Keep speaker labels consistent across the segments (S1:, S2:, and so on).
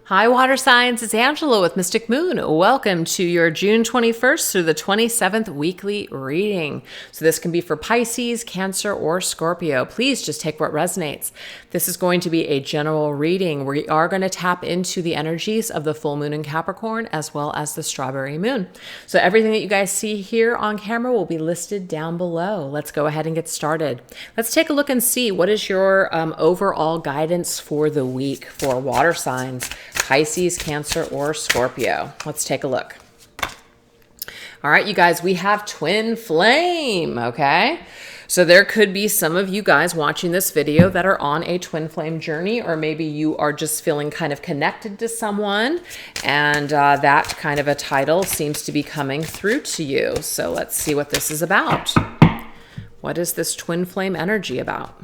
S1: Hi, water signs. It's Angela with Mystic Moon. Welcome to your June 21st through the 27th weekly reading. So this can be for Pisces, Cancer, or Scorpio. Please just take what resonates. This is going to be a general reading. We are going to tap into the energies of the full moon in Capricorn as well as the strawberry moon. So everything that you guys see here on camera will be listed down below. Let's go ahead and get started. Let's take a look and see what is your overall guidance for the week for water signs. Pisces, Cancer, or Scorpio. Let's take a look. All right, you guys, we have twin flame, okay? So there could be some of you guys watching this video that are on a twin flame journey, or maybe you are just feeling kind of connected to someone, and that kind of a title seems to be coming through to you. So let's see what this is about. What is this twin flame energy about?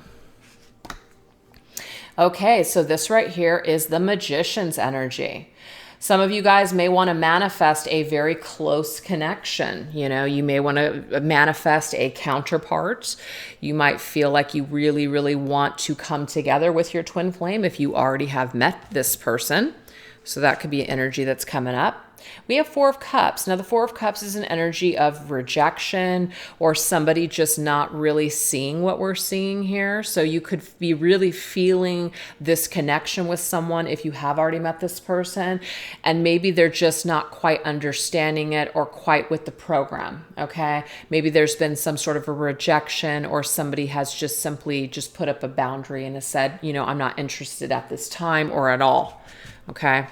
S1: Okay, so this right here is the Magician's energy. Some of you guys may want to manifest a very close connection. You know, you may want to manifest a counterpart. You might feel like you really, really want to come together with your twin flame if you already have met this person. So that could be an energy that's coming up. We have Four of Cups. Now, the Four of Cups is an energy of rejection or somebody just not really seeing what we're seeing here. So you could be really feeling this connection with someone if you have already met this person, and maybe they're just not quite understanding it or quite with the program, okay? Maybe there's been some sort of a rejection, or somebody has just simply just put up a boundary and has said, you know, I'm not interested at this time or at all, okay?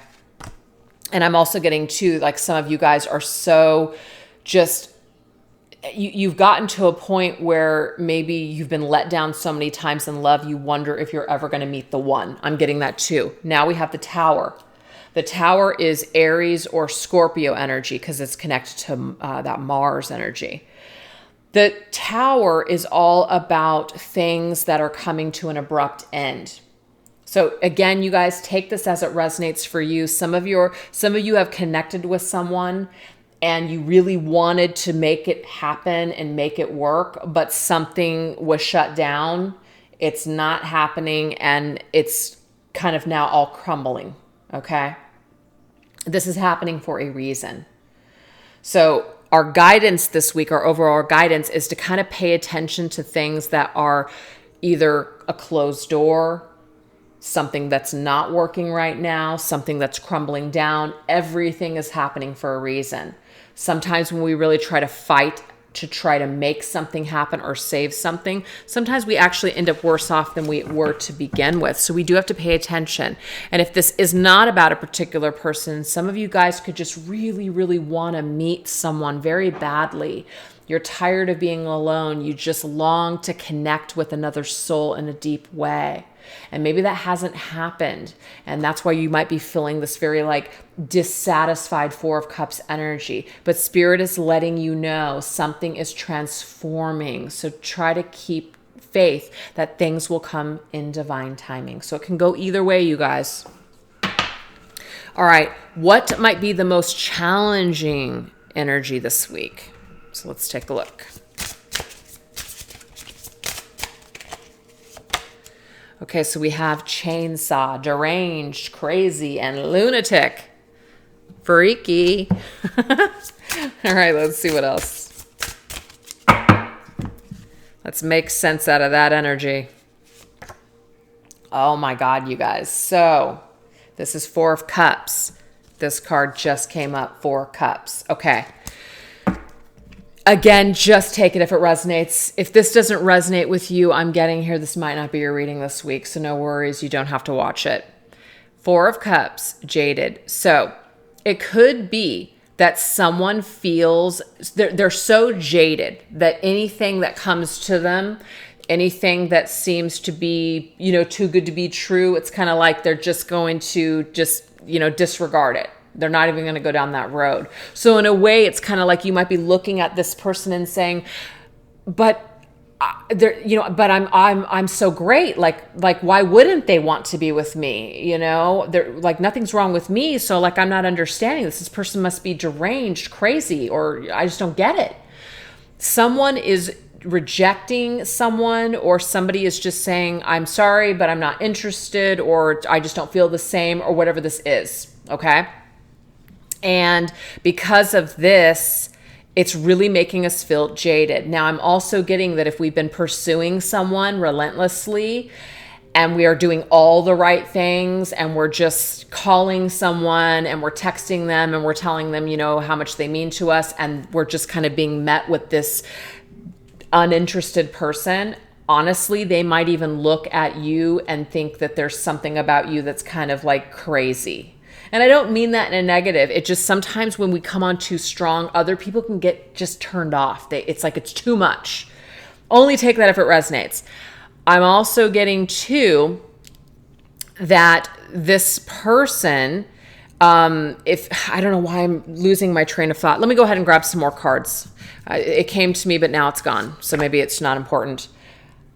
S1: And I'm also getting to, like, some of you guys are so just, you've gotten to a point where maybe you've been let down so many times in love, you wonder if you're ever going to meet the one. I'm getting that too. Now we have the Tower. The Tower is Aries or Scorpio energy because it's connected to that Mars energy. The Tower is all about things that are coming to an abrupt end. So again, you guys, take this as it resonates for you. Some of you have connected with someone and you really wanted to make it happen and make it work, but something was shut down. It's not happening and it's kind of now all crumbling, okay? This is happening for a reason. So our guidance this week, our overall guidance, is to kind of pay attention to things that are either a closed door, something that's not working right now, something that's crumbling down. Everything is happening for a reason. Sometimes when we really try to fight to try to make something happen or save something, sometimes we actually end up worse off than we were to begin with. So we do have to pay attention. And if this is not about a particular person, some of you guys could just really, really want to meet someone very badly. You're tired of being alone. You just long to connect with another soul in a deep way. And maybe that hasn't happened. And that's why you might be feeling this very like dissatisfied Four of Cups energy. But Spirit is letting you know something is transforming. So try to keep faith that things will come in divine timing. So it can go either way, you guys. All right. What might be the most challenging energy this week? So let's take a look. Okay, so we have chainsaw, deranged, crazy, and lunatic. Freaky. All right, let's see what else. Let's make sense out of that energy. Oh my God, you guys. So this is Four of Cups. This card just came up, Four Cups. Okay. Again, just take it if it resonates. If this doesn't resonate with you, I'm getting here, this might not be your reading this week, so no worries, you don't have to watch it. Four of Cups, jaded. So it could be that someone feels, they're so jaded that anything that comes to them, anything that seems to be, you know, too good to be true, it's kind of like they're just going to just, you know, disregard it. They're not even going to go down that road. So in a way, it's kind of like you might be looking at this person and saying, but you know, but I'm so great. Like, why wouldn't they want to be with me? You know, they're like, nothing's wrong with me. So like, I'm not understanding this. This person must be deranged, crazy, or I just don't get it. Someone is rejecting someone, or somebody is just saying, I'm sorry, but I'm not interested, or I just don't feel the same, or whatever this is. Okay. And because of this, it's really making us feel jaded. Now, I'm also getting that if we've been pursuing someone relentlessly and we are doing all the right things and we're just calling someone and we're texting them and we're telling them, how much they mean to us, and we're just kind of being met with this uninterested person, honestly, they might even look at you and think that there's something about you that's kind of like crazy. And I don't mean that in a negative. It just sometimes when we come on too strong, other people can get just turned off. It's like it's too much. Only take that if it resonates. I'm also getting too that this person, if I don't know why I'm losing my train of thought. Let me go ahead and grab some more cards. It came to me, but now it's gone. So maybe it's not important.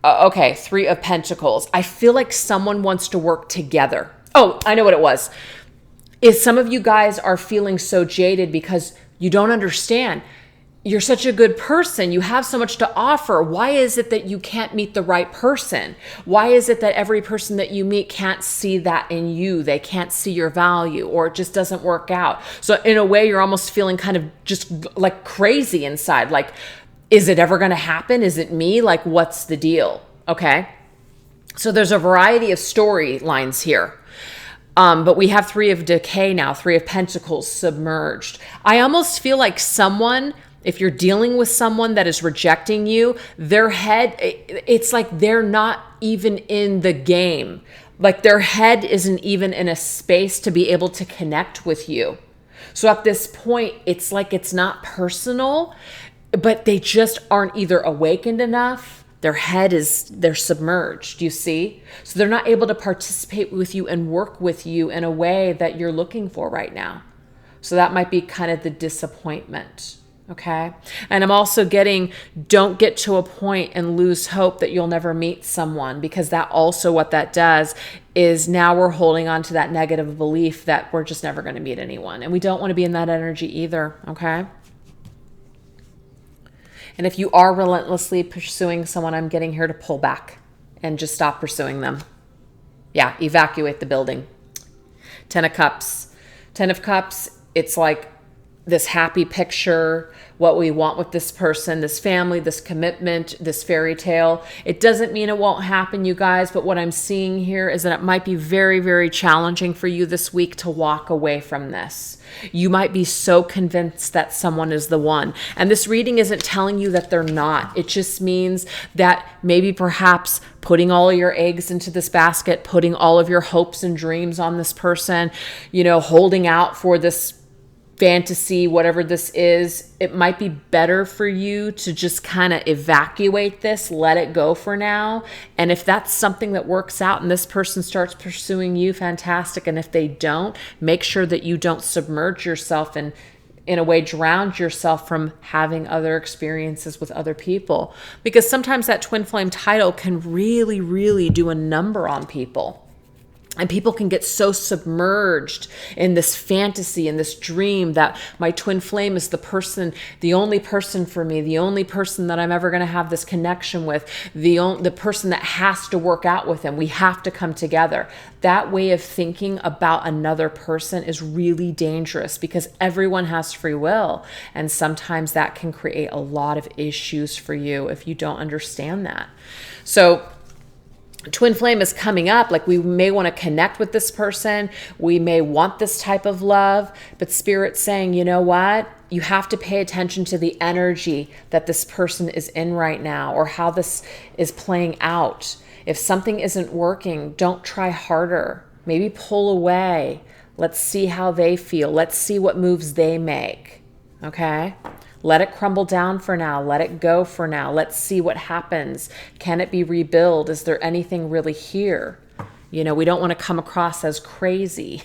S1: Okay, 3 of Pentacles. I feel like someone wants to work together. Oh, I know what it was. Is some of you guys are feeling so jaded because you don't understand. You're such a good person. You have so much to offer. Why is it that you can't meet the right person? Why is it that every person that you meet can't see that in you? They can't see your value, or it just doesn't work out. So in a way, you're almost feeling kind of just like crazy inside. Like, is it ever going to happen? Is it me? Like, what's the deal? Okay. So there's a variety of storylines here. But we have 3 of Decay now, 3 of Pentacles submerged. I almost feel like someone, if you're dealing with someone that is rejecting you, their head, it's like they're not even in the game. Like their head isn't even in a space to be able to connect with you. So at this point, it's like it's not personal, but they just aren't either awakened enough. They're submerged, you see? So they're not able to participate with you and work with you in a way that you're looking for right now. So that might be kind of the disappointment, okay? And I'm also getting, don't get to a point and lose hope that you'll never meet someone, because that also, what that does is now we're holding on to that negative belief that we're just never going to meet anyone. And we don't want to be in that energy either, okay? And if you are relentlessly pursuing someone, I'm getting here to pull back and just stop pursuing them. Yeah, evacuate the building. 10 of Cups. 10 of Cups, it's like this happy picture, what we want with this person, this family, this commitment, this fairy tale. It doesn't mean it won't happen, you guys, but what I'm seeing here is that it might be very, very challenging for you this week to walk away from this. You might be so convinced that someone is the one. And this reading isn't telling you that they're not. It just means that maybe perhaps putting all of your eggs into this basket, putting all of your hopes and dreams on this person, holding out for this fantasy, whatever this is, it might be better for you to just kind of evacuate this, let it go for now. And if that's something that works out and this person starts pursuing you, fantastic. And if they don't, make sure that you don't submerge yourself and in a way drown yourself from having other experiences with other people. Because sometimes that twin flame title can really, really do a number on people. And people can get so submerged in this fantasy and this dream that my twin flame is the person, the only person for me, the only person that I'm ever going to have this connection with, the person that has to work out with him. We have to come together. That way of thinking about another person is really dangerous, because everyone has free will. And sometimes that can create a lot of issues for you if you don't understand that. So twin flame is coming up. Like, we may want to connect with this person. We may want this type of love, but Spirit's saying, you know what? You have to pay attention to the energy that this person is in right now, or how this is playing out. If something isn't working, don't try harder. Maybe pull away. Let's see how they feel. Let's see what moves they make. Okay? Let it crumble down for now. Let it go for now. Let's see what happens. Can it be rebuilt? Is there anything really here? We don't want to come across as crazy.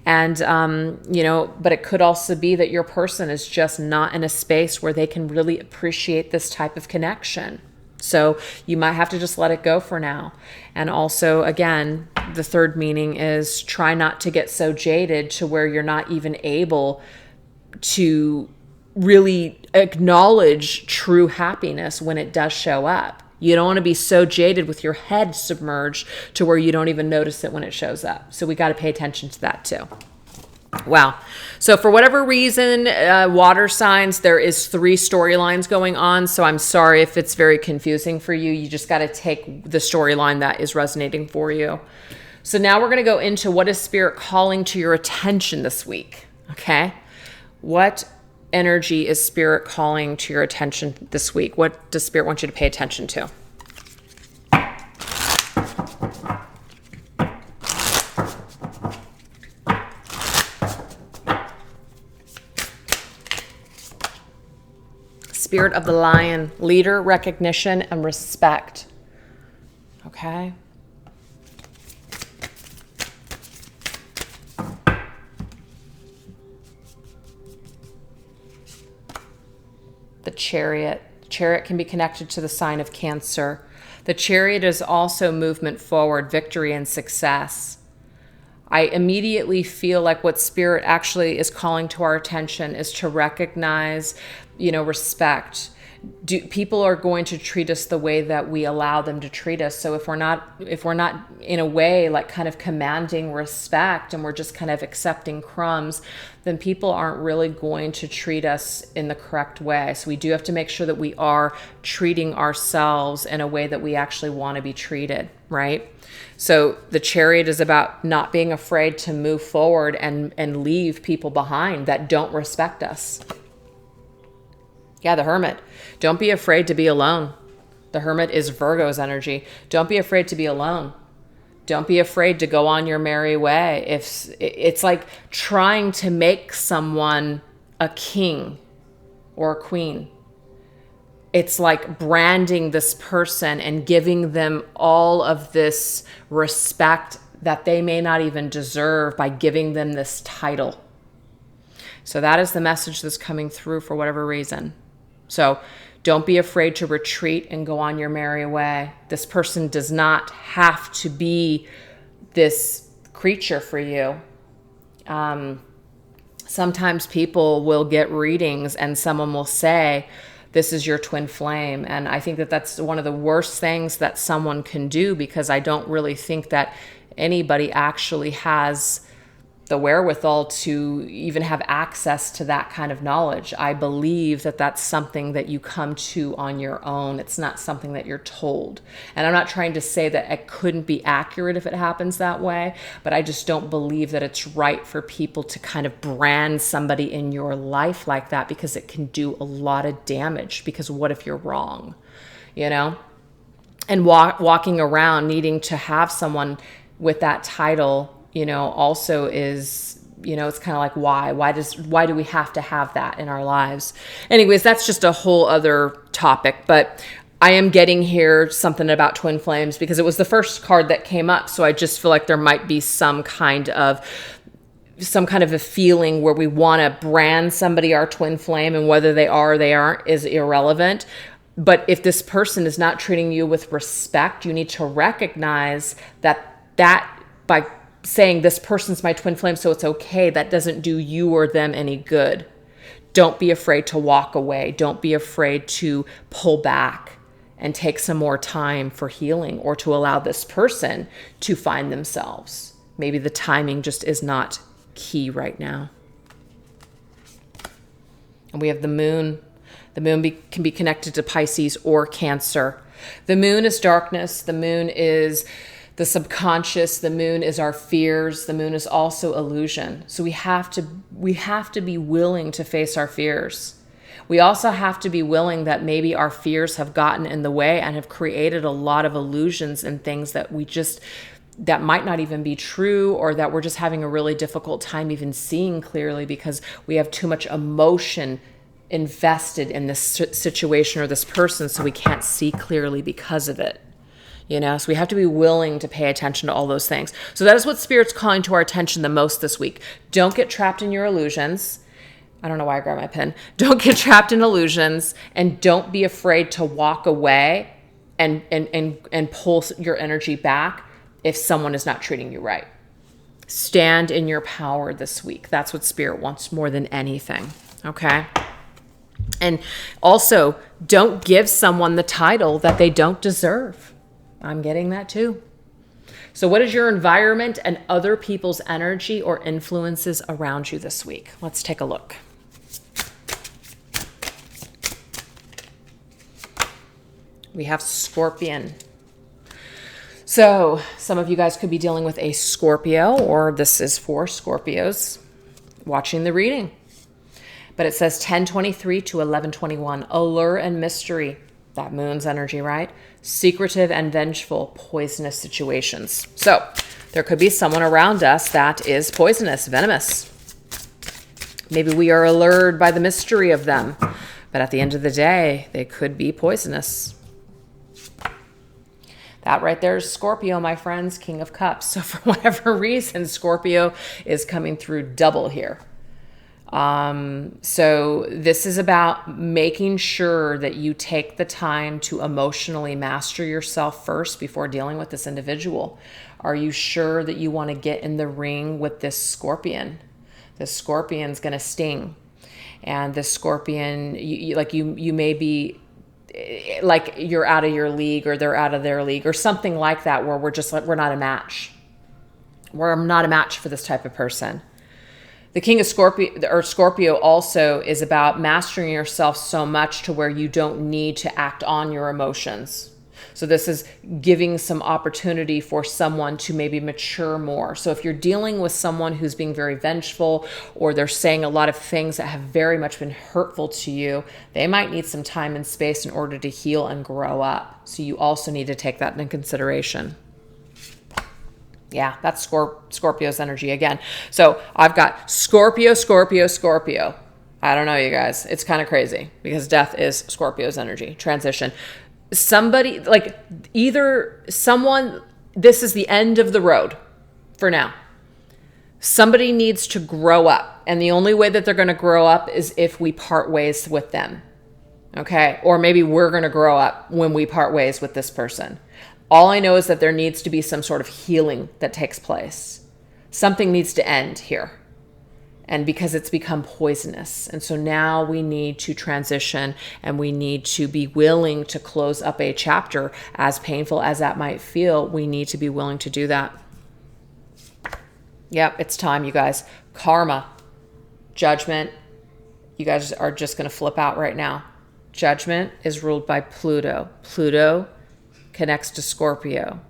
S1: And, but it could also be that your person is just not in a space where they can really appreciate this type of connection. So you might have to just let it go for now. And also, again, the third meaning is try not to get so jaded to where you're not even able to really acknowledge true happiness when it does show up. You don't want to be so jaded with your head submerged to where you don't even notice it when it shows up. So we got to pay attention to that too. Wow. So for whatever reason, water signs, there is 3 storylines going on. So I'm sorry if it's very confusing for you. You just got to take the storyline that is resonating for you. So now we're going to go into what is Spirit calling to your attention this week. Okay. What energy is Spirit calling to your attention this week? What does Spirit want you to pay attention to? Spirit of the Lion, leader, recognition, and respect. Okay. The Chariot. The Chariot can be connected to the sign of Cancer. The Chariot is also movement forward, victory, and success. I immediately feel like what Spirit actually is calling to our attention is to recognize, respect. People are going to treat us the way that we allow them to treat us. So if we're not in a way like kind of commanding respect and we're just kind of accepting crumbs, then people aren't really going to treat us in the correct way. So we do have to make sure that we are treating ourselves in a way that we actually want to be treated, right? So the Chariot is about not being afraid to move forward and leave people behind that don't respect us. Yeah, the Hermit. Don't be afraid to be alone. The Hermit is Virgo's energy. Don't be afraid to be alone. Don't be afraid to go on your merry way. If it's like trying to make someone a king or a queen. It's like branding this person and giving them all of this respect that they may not even deserve by giving them this title. So that is the message that's coming through for whatever reason. So don't be afraid to retreat and go on your merry way. This person does not have to be this creature for you. Sometimes people will get readings and someone will say, this is your twin flame. And I think that that's one of the worst things that someone can do, because I don't really think that anybody actually has the wherewithal to even have access to that kind of knowledge. I believe that that's something that you come to on your own. It's not something that you're told. And I'm not trying to say that it couldn't be accurate if it happens that way, but I just don't believe that it's right for people to kind of brand somebody in your life like that, because it can do a lot of damage. Because what if you're wrong, And walking around needing to have someone with that title, also is, it's kind of like, why do we have to have that in our lives? Anyways, that's just a whole other topic, but I am getting here something about twin flames because it was the first card that came up. So I just feel like there might be some kind of a feeling where we want to brand somebody our twin flame, and whether they are or they aren't is irrelevant. But if this person is not treating you with respect, you need to recognize that by saying this person's my twin flame, so it's okay, that doesn't do you or them any good. Don't be afraid to walk away. Don't be afraid to pull back and take some more time for healing, or to allow this person to find themselves. Maybe the timing just is not key right now. And we have the moon. The moon can be connected to Pisces or Cancer. The moon is darkness. The moon is the subconscious. The moon is our fears. The moon is also illusion. So we have to be willing to face our fears. We also have to be willing that maybe our fears have gotten in the way and have created a lot of illusions and things that that might not even be true, or that we're just having a really difficult time even seeing clearly because we have too much emotion invested in this situation or this person, so we can't see clearly because of it. So we have to be willing to pay attention to all those things. So that is what Spirit's calling to our attention the most this week. Don't get trapped in your illusions. I don't know why I grabbed my pen. Don't get trapped in illusions, and don't be afraid to walk away and pull your energy back if someone is not treating you right. Stand in your power this week. That's what Spirit wants more than anything. Okay? And also, don't give someone the title that they don't deserve. I'm getting that too. So what is your environment and other people's energy or influences around you this week? Let's take a look. We have Scorpion. So some of you guys could be dealing with a Scorpio, or this is for Scorpios watching the reading. But it says 10:23 to 11:21, allure and mystery. That moon's energy, right? Secretive and vengeful, poisonous situations. So there could be someone around us that is poisonous, venomous. Maybe we are allured by the mystery of them, but at the end of the day, they could be poisonous. That right there is Scorpio, my friends, King of Cups. So for whatever reason, Scorpio is coming through double here. So this is about making sure that you take the time to emotionally master yourself first before dealing with this individual. Are you sure that you want to get in the ring with this Scorpion? This Scorpion's going to sting. And this Scorpion, you may be like you're out of your league or they're out of their league or something like that, where we're just like, we're not a match. We're not a match for this type of person. The King of Scorpio also is about mastering yourself so much to where you don't need to act on your emotions. So this is giving some opportunity for someone to maybe mature more. So if you're dealing with someone who's being very vengeful, or they're saying a lot of things that have very much been hurtful to you, they might need some time and space in order to heal and grow up. So you also need to take that into consideration. Yeah, that's Scorpio's energy again. So I've got Scorpio. I don't know, you guys. It's kind of crazy because death is Scorpio's energy. Transition. Somebody, like either someone, this is the end of the road for now. Somebody needs to grow up. And the only way that they're going to grow up is if we part ways with them. Okay? Or maybe we're going to grow up when we part ways with this person. All I know is that there needs to be some sort of healing that takes place. Something needs to end here. And because it's become poisonous. And so now we need to transition, and we need to be willing to close up a chapter. As painful as that might feel, we need to be willing to do that. Yep, it's time, you guys. Karma, judgment. You guys are just going to flip out right now. Judgment is ruled by Pluto. Pluto connects to Scorpio.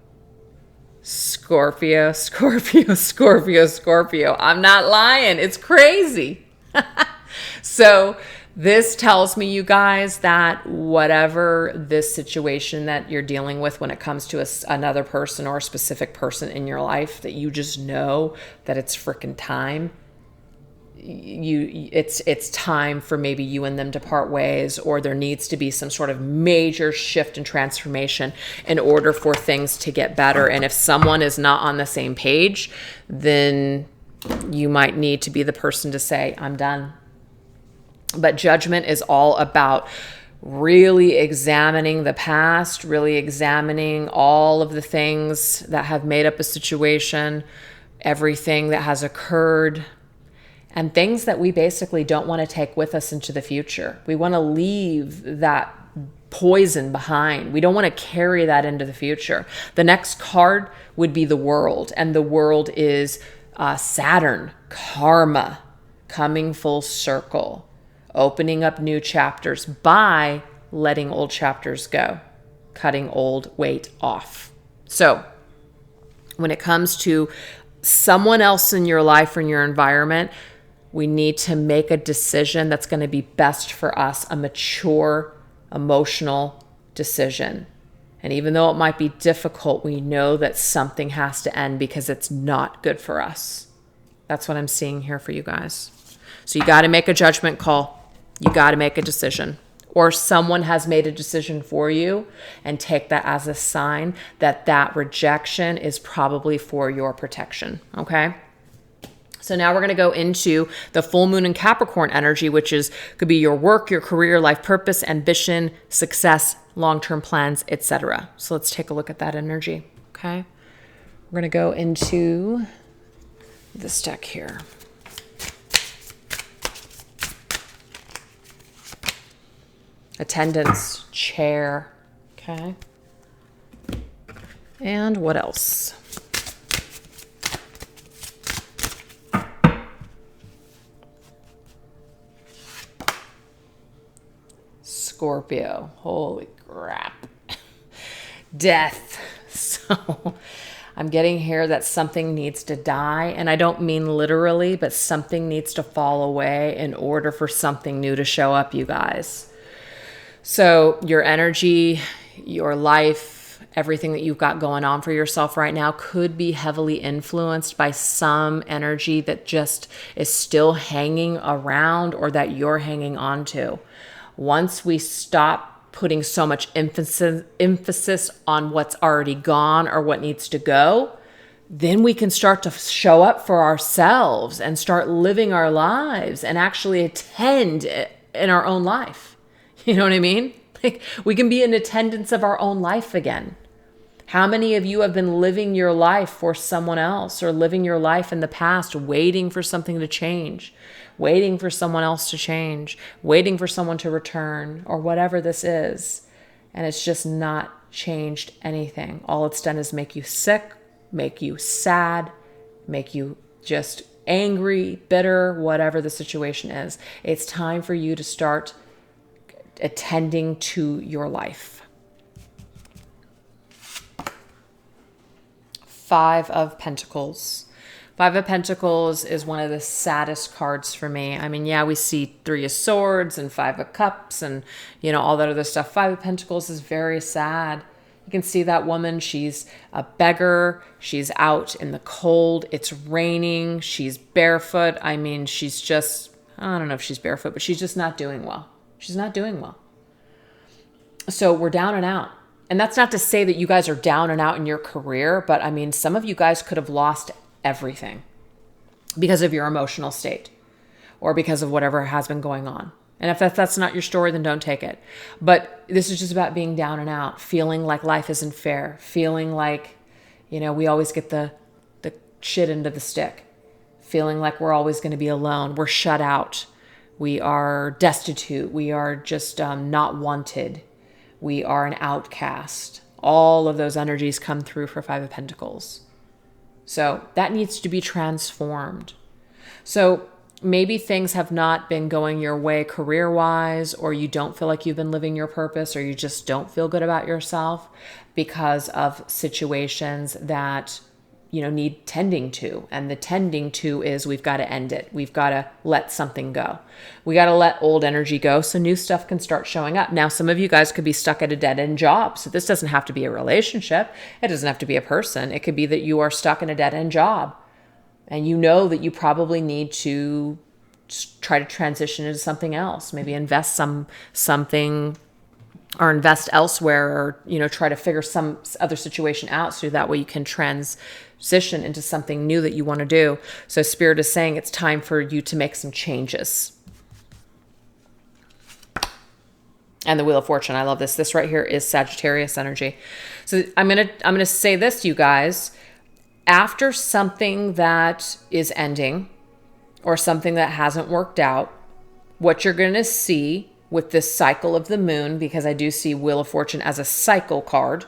S1: Scorpio. I'm not lying. It's crazy. So this tells me, you guys, that whatever this situation that you're dealing with when it comes to another person or a specific person in your life, that you just know that it's freaking time. It's time for maybe you and them to part ways, or there needs to be some sort of major shift and transformation in order for things to get better. And if someone is not on the same page, then you might need to be the person to say, I'm done. But judgment is all about really examining the past, really examining all of the things that have made up a situation, everything that has occurred, and things that we basically don't want to take with us into the future. We want to leave that poison behind. We don't want to carry that into the future. The next card would be the World, and the World is Saturn, karma, coming full circle, opening up new chapters by letting old chapters go, cutting old weight off. So when it comes to someone else in your life or in your environment, we need to make a decision that's going to be best for us, a mature, emotional decision. And even though it might be difficult, we know that something has to end because it's not good for us. That's what I'm seeing here for you guys. So you got to make a judgment call. You got to make a decision. Or someone has made a decision for you, and take that as a sign that that rejection is probably for your protection. Okay? So now we're going to go into the full moon in Capricorn energy, which could be your work, your career, life purpose, ambition, success, long-term plans, etc. So let's take a look at that energy. Okay. We're going to go into this deck here. Attendance, chair. Okay. And what else? Scorpio. Holy crap. Death. So I'm getting here that something needs to die. And I don't mean literally, but something needs to fall away in order for something new to show up, you guys. So your energy, your life, everything that you've got going on for yourself right now could be heavily influenced by some energy that just is still hanging around or that you're hanging on to. Once we stop putting so much emphasis on what's already gone or what needs to go, then we can start to show up for ourselves and start living our lives and actually attend in our own life. You know what I mean? Like, we can be in attendance of our own life again. How many of you have been living your life for someone else or living your life in the past, waiting for something to change, waiting for someone else to change, waiting for someone to return, or whatever this is, and it's just not changed anything? All it's done is make you sick, make you sad, make you just angry, bitter, whatever the situation is. It's time for you to start attending to your life. 5 of Pentacles. 5 of Pentacles is one of the saddest cards for me. I mean, yeah, we see 3 of Swords and 5 of Cups and, you know, all that other stuff. 5 of Pentacles is very sad. You can see that woman. She's a beggar. She's out in the cold. It's raining. She's barefoot. I mean, she's just, I don't know if she's barefoot, but she's just not doing well. She's not doing well. So we're down and out. And that's not to say that you guys are down and out in your career, but I mean, some of you guys could have lost everything because of your emotional state or because of whatever has been going on. And if that's not your story, then don't take it. But this is just about being down and out, feeling like life isn't fair, feeling like, you know, we always get the shit into the stick, feeling like we're always going to be alone. We're shut out. We are destitute. We are just not wanted. We are an outcast. All of those energies come through for 5 of Pentacles. So that needs to be transformed. So maybe things have not been going your way career-wise, or you don't feel like you've been living your purpose, or you just don't feel good about yourself because of situations that, you know, need tending to. And the tending to is we've got to end it. We've got to let something go. We got to let old energy go so new stuff can start showing up. Now, some of you guys could be stuck at a dead-end job. So this doesn't have to be a relationship. It doesn't have to be a person. It could be that you are stuck in a dead-end job and you know that you probably need to try to transition into something else. Maybe invest something or invest elsewhere, or, you know, try to figure some other situation out so that way you can transition into something new that you want to do. So Spirit is saying it's time for you to make some changes. And the Wheel of Fortune, I love this. This right here is Sagittarius energy. So I'm gonna say this to you guys. After something that is ending or something that hasn't worked out, what you're gonna see with this cycle of the moon, because I do see Wheel of Fortune as a cycle card,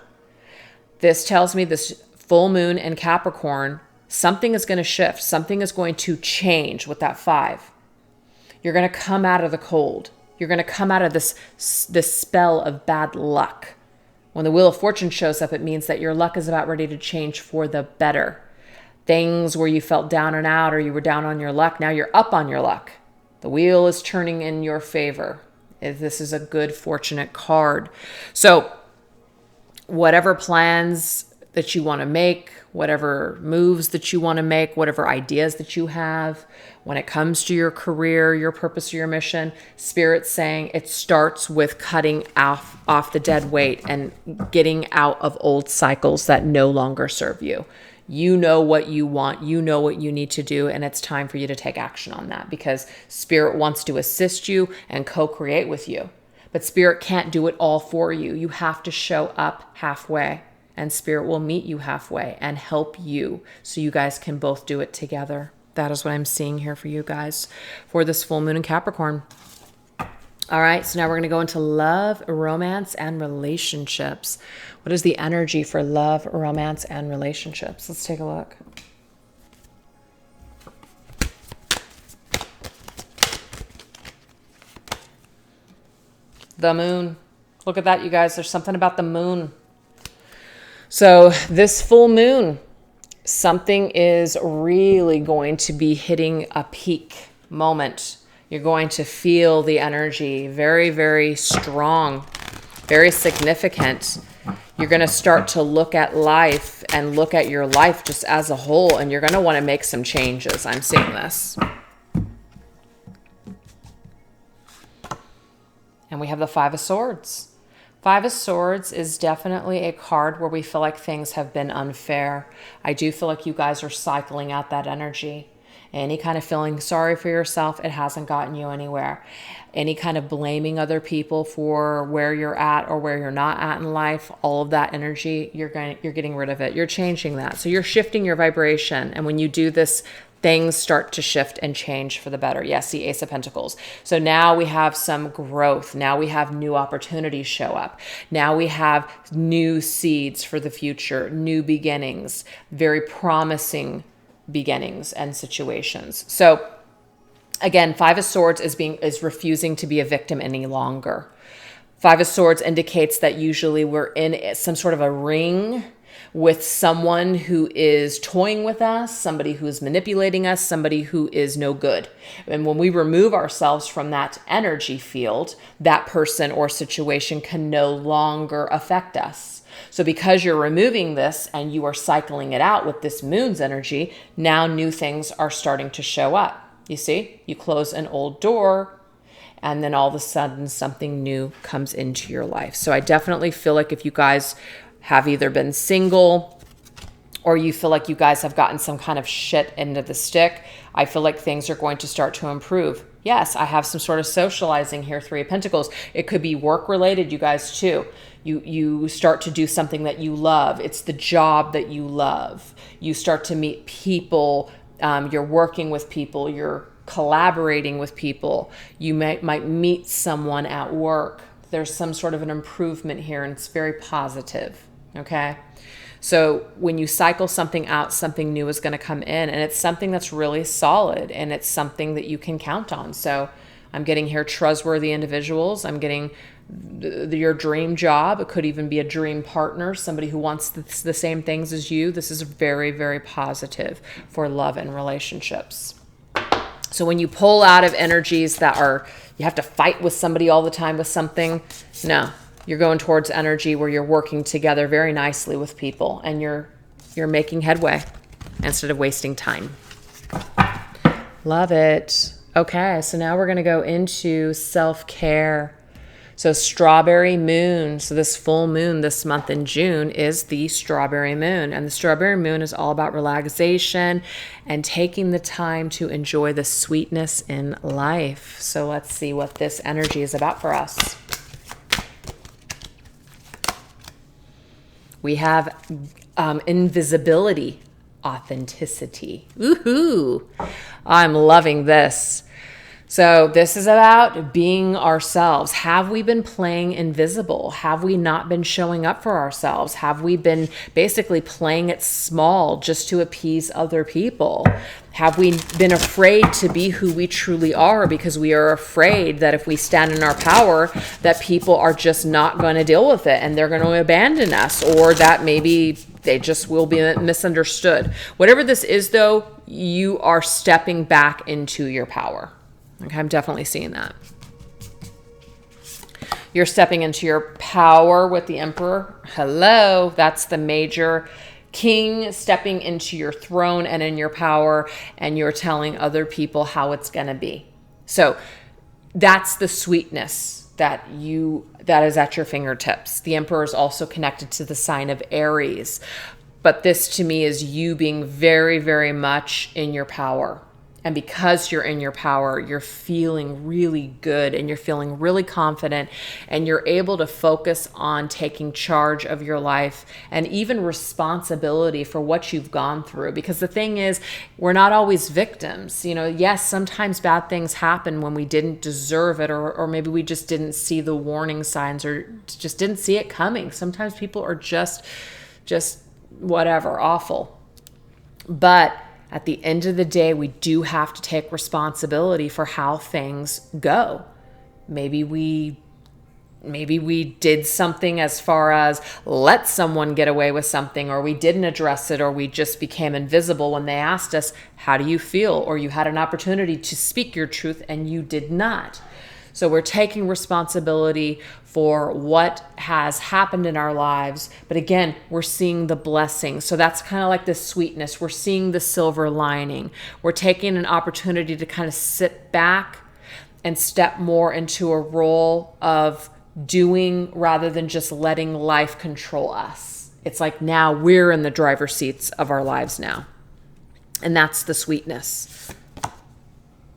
S1: this tells me this full moon in Capricorn, something is going to shift. Something is going to change with that 5. You're going to come out of the cold. You're going to come out of this spell of bad luck. When the Wheel of Fortune shows up, it means that your luck is about ready to change for the better. Things where you felt down and out or you were down on your luck, now you're up on your luck. The wheel is turning in your favor. This is a good, fortunate card. So whatever plans that you want to make, whatever moves that you want to make, whatever ideas that you have, when it comes to your career, your purpose, or your mission, Spirit's saying it starts with cutting off the dead weight and getting out of old cycles that no longer serve you. You know what you want, you know what you need to do, and it's time for you to take action on that, because Spirit wants to assist you and co-create with you. But Spirit can't do it all for you. You have to show up halfway, and Spirit will meet you halfway and help you so you guys can both do it together. That is what I'm seeing here for you guys for this full moon in Capricorn. All right, so now we're going to go into love, romance, and relationships. What is the energy for love, romance, and relationships? Let's take a look. The moon. Look at that, you guys. There's something about the moon. So this full moon, something is really going to be hitting a peak moment. You're going to feel the energy very, very strong, very significant. You're going to start to look at life and look at your life just as a whole, and you're going to want to make some changes. I'm seeing this. And we have the Five of Swords. Five of Swords is definitely a card where we feel like things have been unfair. I do feel like you guys are cycling out that energy. Any kind of feeling sorry for yourself, it hasn't gotten you anywhere. Any kind of blaming other people for where you're at or where you're not at in life, all of that energy, you're getting rid of it. You're changing that. So you're shifting your vibration. And when you do this, things start to shift and change for the better. Yes, the Ace of Pentacles. So now we have some growth. Now we have new opportunities show up. Now we have new seeds for the future, new beginnings, very promising beginnings and situations. So again, Five of Swords is refusing to be a victim any longer. Five of Swords indicates that usually we're in some sort of a ring with someone who is toying with us, somebody who's manipulating us, somebody who is no good. And when we remove ourselves from that energy field, that person or situation can no longer affect us. So because you're removing this and you are cycling it out with this moon's energy, now new things are starting to show up. You see, you close an old door and then all of a sudden something new comes into your life. So I definitely feel like if you guys have either been single or you feel like you guys have gotten some kind of shit into the stick, I feel like things are going to start to improve. Yes, I have some sort of socializing here, Three of Pentacles. It could be work related, you guys too. You start to do something that you love. It's the job that you love. You start to meet people. You're working with people. You're collaborating with people. You might meet someone at work. There's some sort of an improvement here, and it's very positive. Okay. So when you cycle something out, something new is going to come in, and it's something that's really solid and it's something that you can count on. So I'm getting here trustworthy individuals. I'm getting your dream job. It could even be a dream partner, somebody who wants the same things as you. This is very, very positive for love and relationships. So when you pull out of energies that are, you have to fight with somebody all the time with something, no. You're going towards energy where you're working together very nicely with people and you're making headway instead of wasting time. Love it. Okay, so now we're going to go into self-care. So strawberry moon. So this full moon this month in June is the strawberry moon. And the strawberry moon is all about relaxation and taking the time to enjoy the sweetness in life. So let's see what this energy is about for us. We have invisibility, authenticity. Woohoo! I'm loving this. So this is about being ourselves. Have we been playing invisible? Have we not been showing up for ourselves? Have we been basically playing it small just to appease other people? Have we been afraid to be who we truly are because we are afraid that if we stand in our power, that people are just not going to deal with it and they're going to abandon us, or that maybe they just will be misunderstood? Whatever this is, though, you are stepping back into your power. Okay, I'm definitely seeing that. You're stepping into your power with the Emperor. Hello, that's the major king stepping into your throne and in your power, and you're telling other people how it's going to be. So that's the sweetness that is at your fingertips. The Emperor is also connected to the sign of Aries. But this to me is you being very, very much in your power. And because you're in your power, you're feeling really good and you're feeling really confident, and you're able to focus on taking charge of your life and even responsibility for what you've gone through. Because the thing is, we're not always victims. You know, yes, sometimes bad things happen when we didn't deserve it, or maybe we just didn't see the warning signs or just didn't see it coming. Sometimes people are just whatever, awful. But at the end of the day, we do have to take responsibility for how things go. Maybe we did something as far as let someone get away with something, or we didn't address it, or we just became invisible when they asked us, how do you feel? Or you had an opportunity to speak your truth and you did not. So we're taking responsibility for what has happened in our lives. But again, we're seeing the blessings. So that's kind of like the sweetness. We're seeing the silver lining. We're taking an opportunity to kind of sit back and step more into a role of doing rather than just letting life control us. It's like now we're in the driver's seats of our lives now. And that's the sweetness.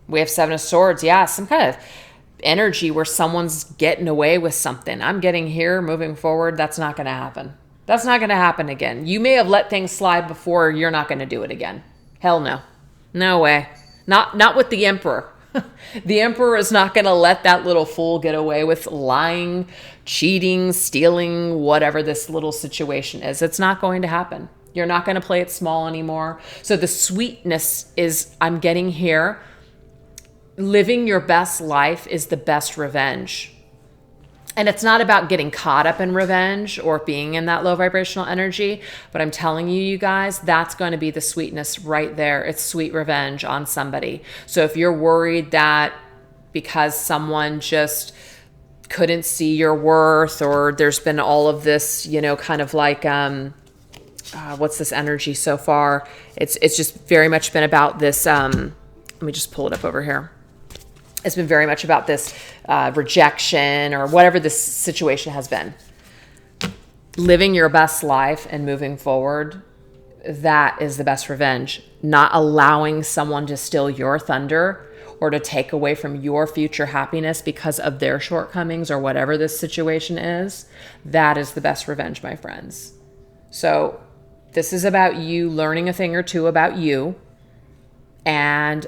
S1: We have Seven of Swords. Yeah, some kind of energy where someone's getting away with something. I'm getting here, moving forward. That's not going to happen. That's not going to happen again. You may have let things slide before. You're not going to do it again. Hell no. No way. Not with the Emperor. The Emperor is not going to let that little fool get away with lying, cheating, stealing, whatever this little situation is. It's not going to happen. You're not going to play it small anymore. So the sweetness is, I'm getting here. Living your best life is the best revenge. And it's not about getting caught up in revenge or being in that low vibrational energy. But I'm telling you, you guys, that's going to be the sweetness right there. It's sweet revenge on somebody. So if you're worried that because someone just couldn't see your worth, or there's been all of this, you know, kind of like, what's this energy so far? It's just very much been about this. Let me just pull it up over here. It's been very much about this rejection or whatever this situation has been. Living your best life and moving forward, that is the best revenge. Not allowing someone to steal your thunder or to take away from your future happiness because of their shortcomings or whatever this situation is. That is the best revenge, my friends. So this is about you learning a thing or two about you, and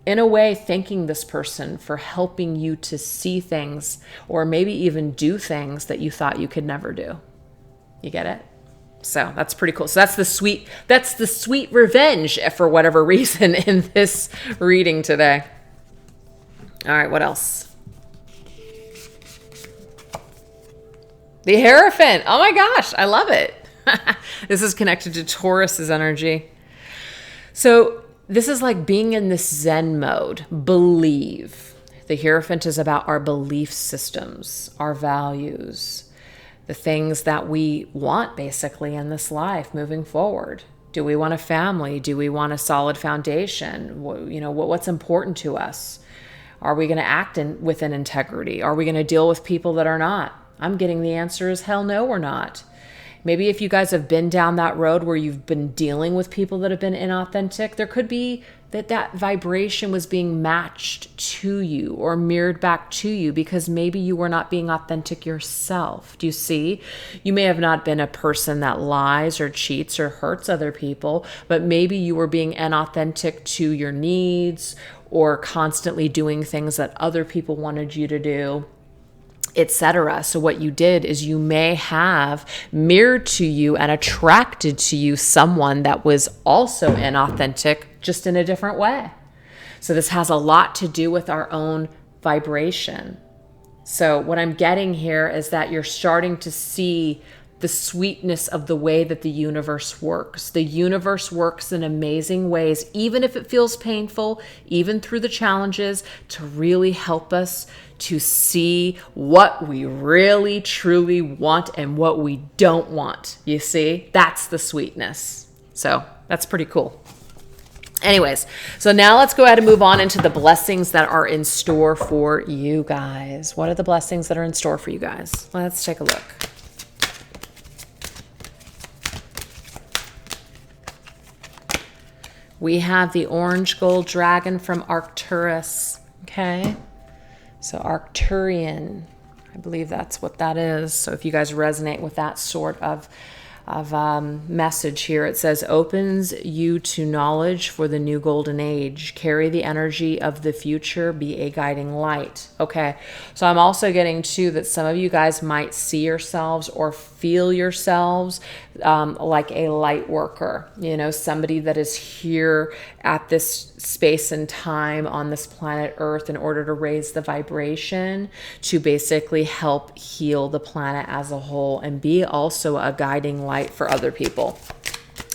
S1: in a way, thanking this person for helping you to see things or maybe even do things that you thought you could never do. You get it? So that's pretty cool. So that's the sweet revenge for whatever reason in this reading today. All right, what else? The Hierophant. Oh my gosh, I love it. This is connected to Taurus's energy. So this is like being in this Zen mode. Believe. The Hierophant is about our belief systems, our values, the things that we want basically in this life moving forward. Do we want a family? Do we want a solid foundation? What's important to us? Are we going to act with an integrity? Are we going to deal with people that are not? I'm getting the answer is hell no, we're not. Maybe if you guys have been down that road where you've been dealing with people that have been inauthentic, there could be that vibration was being matched to you or mirrored back to you because maybe you were not being authentic yourself. Do you see? You may have not been a person that lies or cheats or hurts other people, but maybe you were being inauthentic to your needs or constantly doing things that other people wanted you to do, etc. So what you did is you may have mirrored to you and attracted to you someone that was also inauthentic, just in a different way. So this has a lot to do with our own vibration. So what I'm getting here is that you're starting to see the sweetness of the way that the universe works. The universe works in amazing ways, even if it feels painful, even through the challenges, to really help us to see what we really truly want and what we don't want. You see, that's the sweetness. So that's pretty cool. Anyways, so now let's go ahead and move on into the blessings that are in store for you guys. What are the blessings that are in store for you guys? Let's take a look. We have the orange gold dragon from Arcturus. Okay. So Arcturian, I believe that's what that is. So if you guys resonate with that sort of message here, it says, opens you to knowledge for the new golden age. Carry the energy of the future. Be a guiding light. Okay. So I'm also getting to that some of you guys might see yourselves or feel yourselves like a light worker, you know, somebody that is here at this space and time on this planet Earth in order to raise the vibration to basically help heal the planet as a whole and be also a guiding light for other people.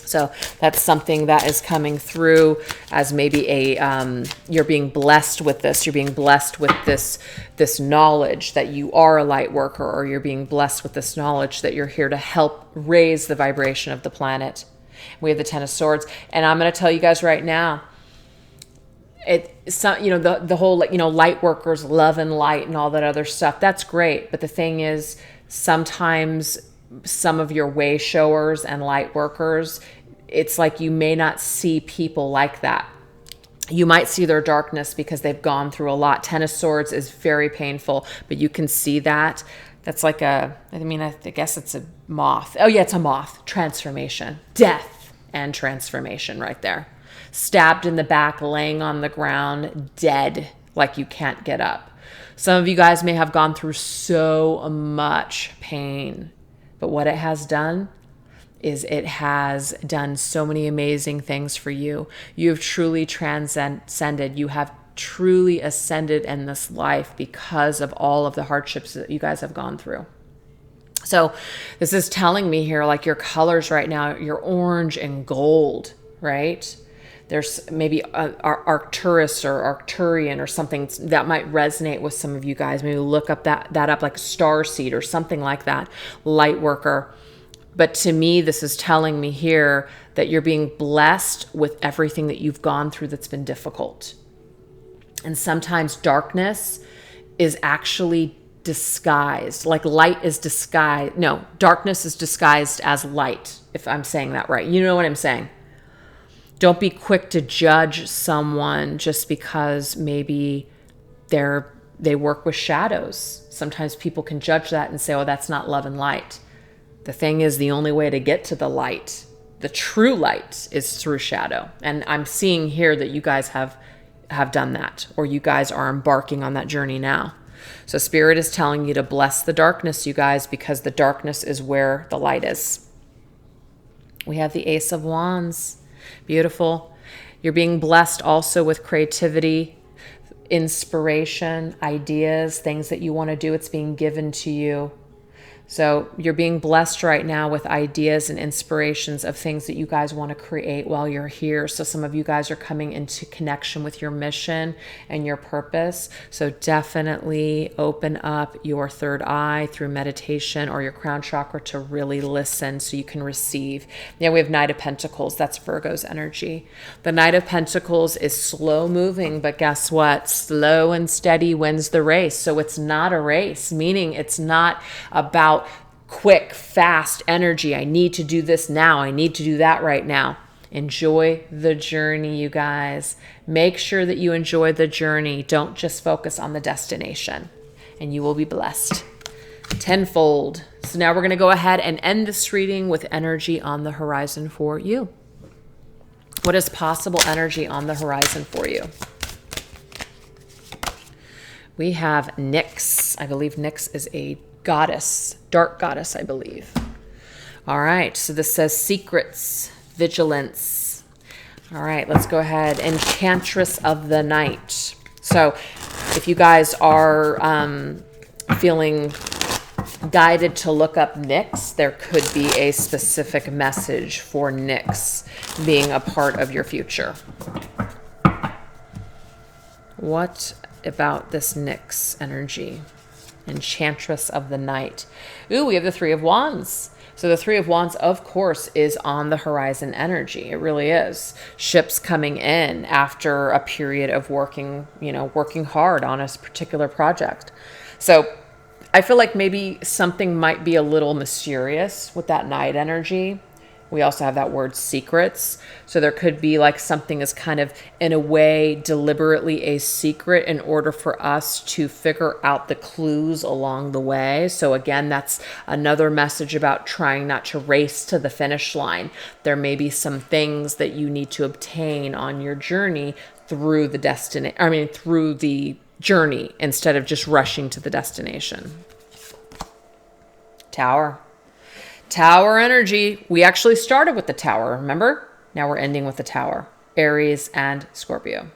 S1: So that's something that is coming through as maybe you're being blessed with this. You're being blessed with this knowledge that you are a light worker, or you're being blessed with this knowledge that you're here to help raise the vibration of the planet. We have the Ten of Swords, and I'm going to tell you guys right now, the whole, light workers, love and light and all that other stuff. That's great. But the thing is, sometimes some of your way showers and light workers, it's like you may not see people like that. You might see their darkness because they've gone through a lot. Ten of Swords is very painful, but you can see that. That's like I guess it's a moth. Oh yeah, it's a moth. Transformation, death and transformation right there. Stabbed in the back, laying on the ground, dead, like you can't get up. Some of you guys may have gone through so much pain, but what it has done is it has done so many amazing things for you. You have truly transcended. You have truly ascended in this life because of all of the hardships that you guys have gone through. So this is telling me here, like your colors right now, you're orange and gold, right? There's maybe Arcturus or Arcturian or something that might resonate with some of you guys. Maybe look up that up, like starseed or something like that, light worker. But to me, this is telling me here that you're being blessed with everything that you've gone through that's been difficult. And sometimes darkness is actually disguised, like light is disguised. No, darkness is disguised as light, if I'm saying that right. You know what I'm saying? Don't be quick to judge someone just because maybe they work with shadows. Sometimes people can judge that and say, oh, that's not love and light. The thing is, the only way to get to the light, the true light, is through shadow. And I'm seeing here that you guys have done that, or you guys are embarking on that journey now. So Spirit is telling you to bless the darkness, you guys, because the darkness is where the light is. We have the Ace of Wands. Beautiful. You're being blessed also with creativity, inspiration, ideas, things that you want to do. It's being given to you. So you're being blessed right now with ideas and inspirations of things that you guys want to create while you're here. So some of you guys are coming into connection with your mission and your purpose. So definitely open up your third eye through meditation or your crown chakra to really listen so you can receive. Yeah, we have Knight of Pentacles. That's Virgo's energy. The Knight of Pentacles is slow moving, but guess what? Slow and steady wins the race. So it's not a race, meaning it's not about quick, fast energy. I need to do this now. I need to do that right now. Enjoy the journey, you guys. Make sure that you enjoy the journey. Don't just focus on the destination, and you will be blessed tenfold. So now we're going to go ahead and end this reading with energy on the horizon for you. What is possible energy on the horizon for you? We have Nyx. I believe Nyx is a goddess, dark goddess, I believe. All right, so this says secrets, vigilance. All right, let's go ahead. Enchantress of the night. So if you guys are feeling guided to look up Nyx, there could be a specific message for Nyx being a part of your future. What about this Nyx energy? Enchantress of the night. Ooh, we have the Three of Wands. So the Three of Wands, of course, is on the horizon energy. It really is. Ships coming in after a period of working hard on a particular project. So I feel like maybe something might be a little mysterious with that night energy. We also have that word secrets. So there could be like something is kind of in a way deliberately a secret in order for us to figure out the clues along the way. So again, that's another message about trying not to race to the finish line. There may be some things that you need to obtain on your journey through through the journey instead of just rushing to the destination. Tower. Tower energy. We actually started with the Tower, remember? Now we're ending with the Tower. Aries and Scorpio.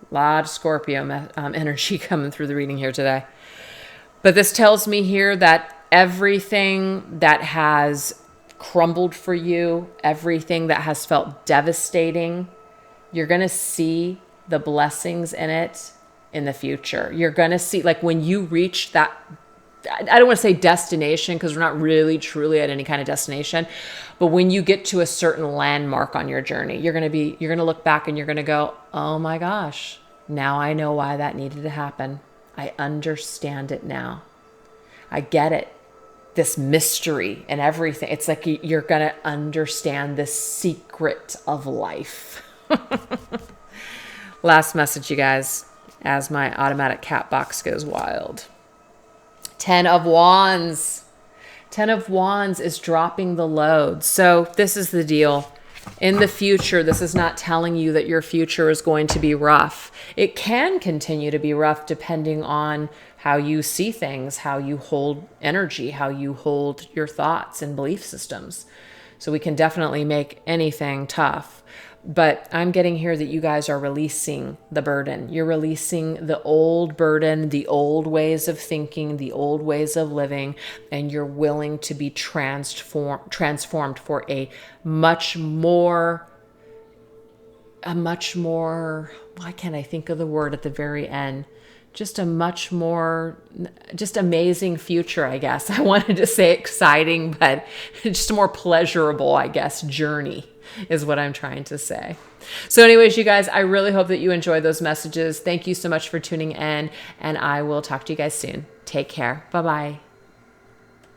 S1: A lot of Scorpio energy coming through the reading here today. But this tells me here that everything that has crumbled for you, everything that has felt devastating, you're going to see the blessings in it in the future. You're going to see, like when you reach that, I don't want to say destination because we're not really truly at any kind of destination, but when you get to a certain landmark on your journey, you're going to look back and you're going to go, oh my gosh, now I know why that needed to happen. I understand it now. I get it. This mystery and everything. It's like you're going to understand the secret of life. Last message, you guys, as my automatic cat box goes wild. 10 of Wands. 10 of Wands is dropping the load. So this is the deal. In the future, this is not telling you that your future is going to be rough. It can continue to be rough depending on how you see things, how you hold energy, how you hold your thoughts and belief systems. So we can definitely make anything tough. But I'm getting here that you guys are releasing the burden. You're releasing the old burden, the old ways of thinking, the old ways of living, and you're willing to be transformed for a much more, why can't I think of the word at the very end? Just a much more, just amazing future, I guess. I wanted to say exciting, but just a more pleasurable, I guess, journey is what I'm trying to say. So anyways, you guys, I really hope that you enjoyed those messages. Thank you so much for tuning in, and I will talk to you guys soon. Take care. Bye-bye.